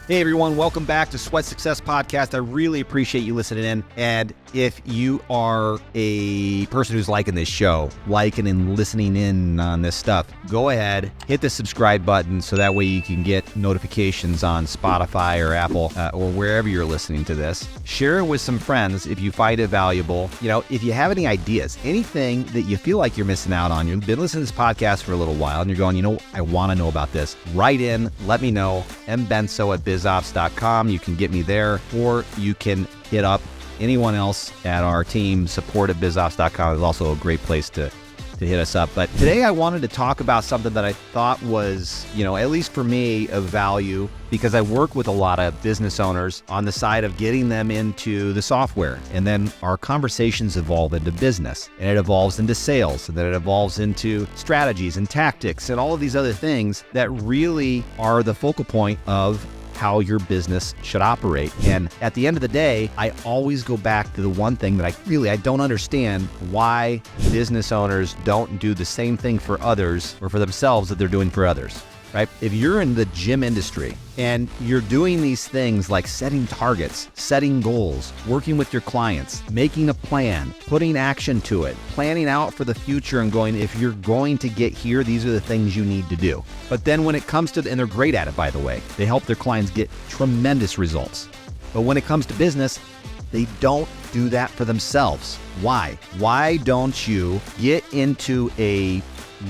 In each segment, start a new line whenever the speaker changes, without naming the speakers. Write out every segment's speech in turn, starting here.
Hey everyone, welcome back to Sweat Success Podcast. I really appreciate you listening in. And if you are a person who's liking this show, liking and listening in on this stuff, go ahead, hit the subscribe button so that way you can get notifications on Spotify or Apple or wherever you're listening to this. Share it with some friends if you find it valuable. If you have any ideas, anything that you feel like you're missing out on, you've been listening to this podcast for a little while and you're going, I want to know about this. Write in, let me know, Benso@bizops.com. You can get me there, or you can hit up anyone else at our team. Support@bizops.com is also a great place to hit us up. But today I wanted to talk about something that I thought was, at least for me, of value, because I work with a lot of business owners on the side of getting them into the software. And then our conversations evolve into business, and it evolves into sales, and then it evolves into strategies and tactics and all of these other things that really are the focal point of how your business should operate. And at the end of the day, I always go back to the one thing that I don't understand, why business owners don't do the same thing for others or for themselves that they're doing for others, right? If you're in the gym industry and you're doing these things like setting targets, setting goals, working with your clients, making a plan, putting action to it, planning out for the future and going, if you're going to get here, these are the things you need to do. But then when it comes to, and they're great at it, by the way, they help their clients get tremendous results. But when it comes to business, they don't do that for themselves. Why? Why don't you get into a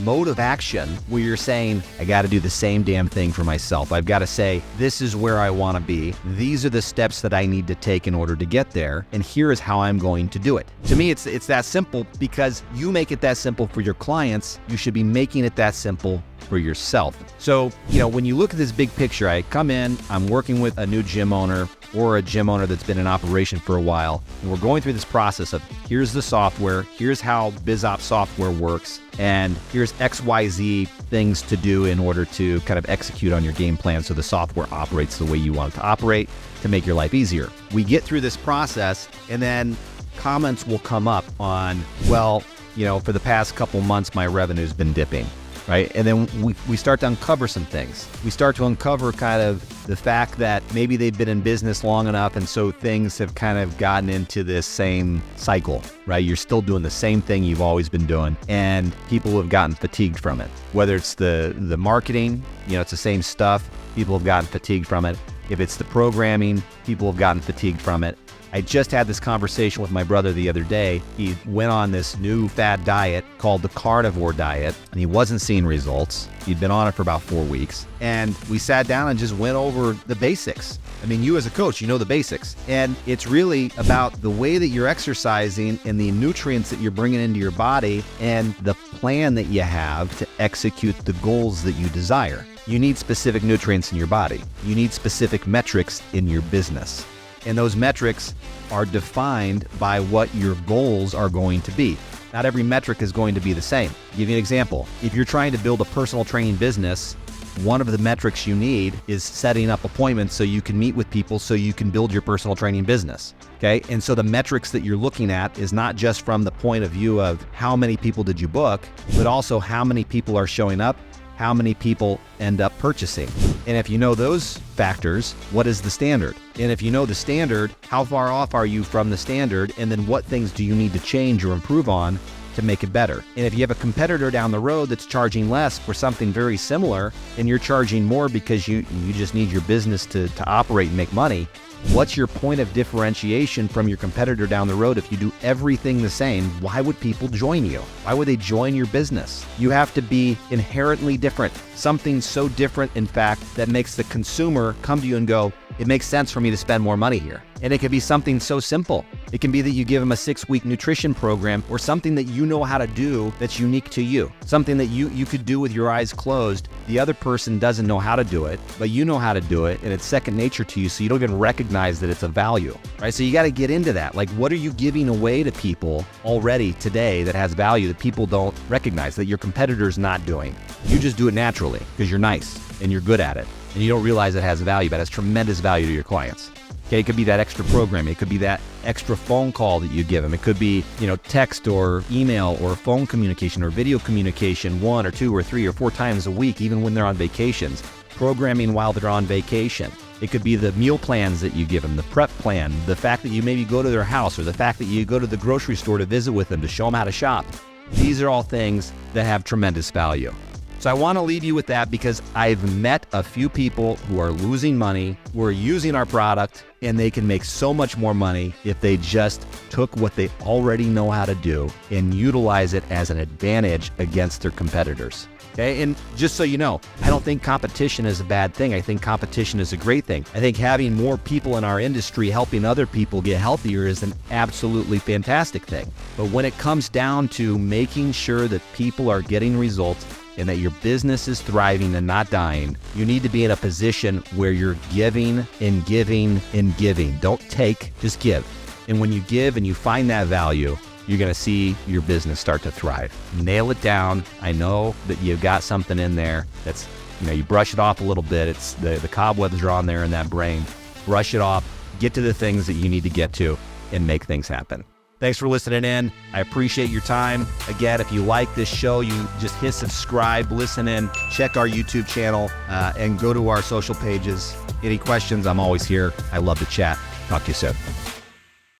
mode of action where you're saying, I got to do the same damn thing for myself. I've got to say, this is where I want to be. These are the steps that I need to take in order to get there. And here is how I'm going to do it. To me, it's that simple, because you make it that simple for your clients. You should be making it that simple for yourself. So, when you look at this big picture, I come in, I'm working with a new gym owner or a gym owner that's been in operation for a while. And we're going through this process of, here's the software, here's how BizOps software works, and here's XYZ things to do in order to kind of execute on your game plan so the software operates the way you want it to operate to make your life easier. We get through this process, and then comments will come up on, for the past couple months, my revenue's been dipping. Right? And then we start to uncover some things. We start to uncover kind of the fact that maybe they've been in business long enough, and so things have kind of gotten into this same cycle, right? You're still doing the same thing you've always been doing, and people have gotten fatigued from it. Whether it's the marketing, it's the same stuff, people have gotten fatigued from it. If it's the programming, people have gotten fatigued from it. I just had this conversation with my brother the other day. He went on this new fad diet called the carnivore diet, and he wasn't seeing results. He'd been on it for about 4 weeks. And we sat down and just went over the basics. I mean, you as a coach, you know the basics. And it's really about the way that you're exercising and the nutrients that you're bringing into your body and the plan that you have to execute the goals that you desire. You need specific nutrients in your body. You need specific metrics in your business. And those metrics are defined by what your goals are going to be. Not every metric is going to be the same. I'll give you an example. If you're trying to build a personal training business, one of the metrics you need is setting up appointments so you can meet with people so you can build your personal training business. Okay. And so the metrics that you're looking at is not just from the point of view of how many people did you book, but also how many people are showing up, how many people end up purchasing. And if you know those factors, what is the standard? And if you know the standard, how far off are you from the standard? And then what things do you need to change or improve on to make it better? And if you have a competitor down the road that's charging less for something very similar, and you're charging more because you just need your business to operate and make money, what's your point of differentiation from your competitor down the road? If you do everything the same, why would people join you? Why would they join your business? You have to be inherently different. Something so different, in fact, that makes the consumer come to you and go, it makes sense for me to spend more money here. And it could be something so simple. It can be that you give them a 6-week nutrition program, or something that you know how to do that's unique to you. Something that you could do with your eyes closed. The other person doesn't know how to do it, but you know how to do it, and it's second nature to you, so you don't even recognize that it's a value, right? So you got to get into that. Like, what are you giving away to people already today that has value that people don't recognize, that your competitor's not doing? You just do it naturally because you're nice and you're good at it, and you don't realize it has value, but it has tremendous value to your clients. Okay, it could be that extra programming. It could be that extra phone call that you give them. It could be, text or email or phone communication or video communication 1 or 2 or 3 or 4 times a week, even when they're on vacations. Programming while they're on vacation. It could be the meal plans that you give them, the prep plan, the fact that you maybe go to their house, or the fact that you go to the grocery store to visit with them to show them how to shop. These are all things that have tremendous value. So I want to leave you with that because I've met a few people who are losing money, who are using our product, and they can make so much more money if they just took what they already know how to do and utilize it as an advantage against their competitors. Okay, and just so you know, I don't think competition is a bad thing. I think competition is a great thing. I think having more people in our industry helping other people get healthier is an absolutely fantastic thing. But when it comes down to making sure that people are getting results and that your business is thriving and not dying, you need to be in a position where you're giving and giving and giving. Don't take, just give. And when you give and you find that value, you're going to see your business start to thrive. Nail it down. I know that you've got something in there that's, you brush it off a little bit. It's the cobwebs are on there in that brain. Brush it off, get to the things that you need to get to and make things happen. Thanks for listening in. I appreciate your time. Again, if you like this show, you just hit subscribe, listen in, check our YouTube channel, and go to our social pages. Any questions, I'm always here. I love to chat. Talk to you soon.